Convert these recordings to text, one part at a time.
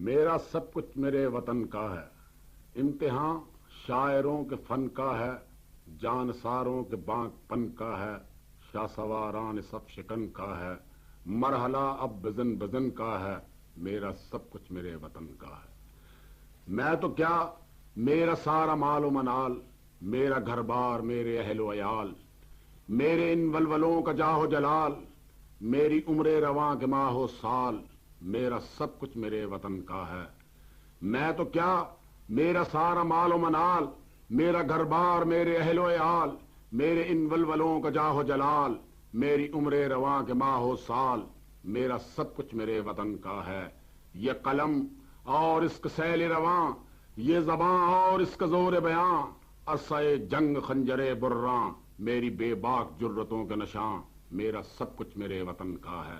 میرا سب کچھ میرے وطن کا ہے، امتحان شاعروں کے فن کا ہے، جان ساروں کے بانک پن کا ہے، شاہ سواران سب شکن کا ہے، مرحلہ اب بزن بزن کا ہے، میرا سب کچھ میرے وطن کا ہے۔ میں تو کیا، میرا سارا مال و منال، میرا گھر بار، میرے اہل و عیال، میرے ان ولولوں کا جاہ و جلال، میری عمر رواں کے ماہ و سال، میرا سب کچھ میرے وطن کا ہے۔ میں تو کیا، میرا سارا مال و منال، میرا گھر بار، میرے اہل و عیال، میرے ان ولولوں کا جاہ و جلال، میری عمر رواں کے ماہ و سال، میرا سب کچھ میرے وطن کا ہے۔ یہ قلم اور اس کا سیل رواں، یہ زباں اور اس کا زور بیاں، عرصہ جنگ خنجر براں، میری بے باک جرتوں کے نشاں، میرا سب کچھ میرے وطن کا ہے۔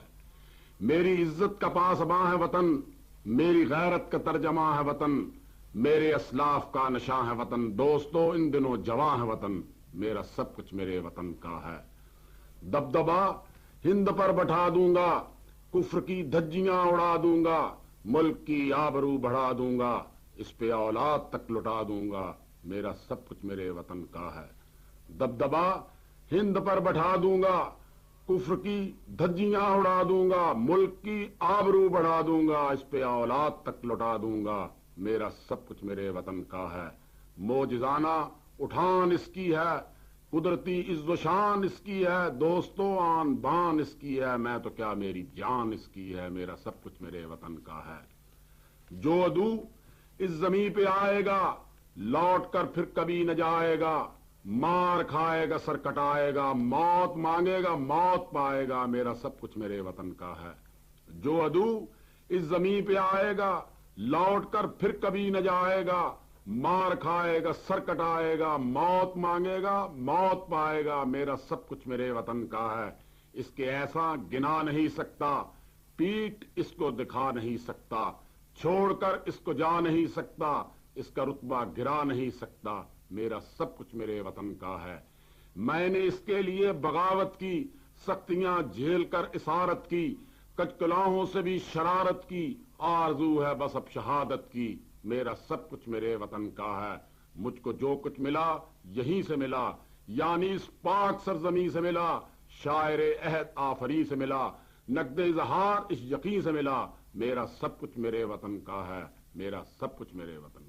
میری عزت کا پاسباں ہے وطن، میری غیرت کا ترجمہ ہے وطن، میرے اسلاف کا نشاں ہے وطن، دوستو ان دنوں جواں ہے وطن، میرا سب کچھ میرے وطن کا ہے۔ دبدبا ہند پر بٹھا دوں گا، کفر کی دھجیاں اڑا دوں گا، ملک کی آبرو بڑھا دوں گا، اس پہ اولاد تک لٹا دوں گا، میرا سب کچھ میرے وطن کا ہے۔ دبدبا ہند پر بٹھا دوں گا، کفر کی دھجیاں اڑا دوں گا، ملک کی آبرو بڑھا دوں گا، اس پہ اولاد تک لٹا دوں گا، میرا سب کچھ میرے وطن کا ہے۔ موجزانہ اٹھان اس کی ہے، قدرتی عز و شان اس کی ہے، دوستو آن بان اس کی ہے، میں تو کیا میری جان اس کی ہے، میرا سب کچھ میرے وطن کا ہے۔ جو عدو اس زمین پہ آئے گا، لوٹ کر پھر کبھی نہ جائے گا، مار کھائے گا، سر کٹائے گا، موت مانگے گا، موت پائے گا، میرا سب کچھ میرے وطن کا ہے۔ جو عدو اس زمین پہ آئے گا، لوٹ کر پھر کبھی نہ جائے گا، مار کھائے گا، سر کٹائے گا، موت مانگے گا، موت پائے گا، میرا سب کچھ میرے وطن کا ہے۔ اس کے ایسا گنا نہیں سکتا، پیٹ اس کو دکھا نہیں سکتا، چھوڑ کر اس کو جا نہیں سکتا، اس کا رتبہ گرا نہیں سکتا، میرا سب کچھ میرے وطن کا ہے۔ میں نے اس کے لیے بغاوت کی، سختیاں جھیل کر اسارت کی، کچکلاہوں سے بھی شرارت کی، آرزو ہے بس اب شہادت کی، میرا سب کچھ میرے وطن کا ہے۔ مجھ کو جو کچھ ملا یہیں سے ملا، یعنی اس پاک سرزمین سے ملا، شاعر عہد آفری سے ملا، نقد اظہار اس یقین سے ملا، میرا سب کچھ میرے وطن کا ہے، میرا سب کچھ میرے وطن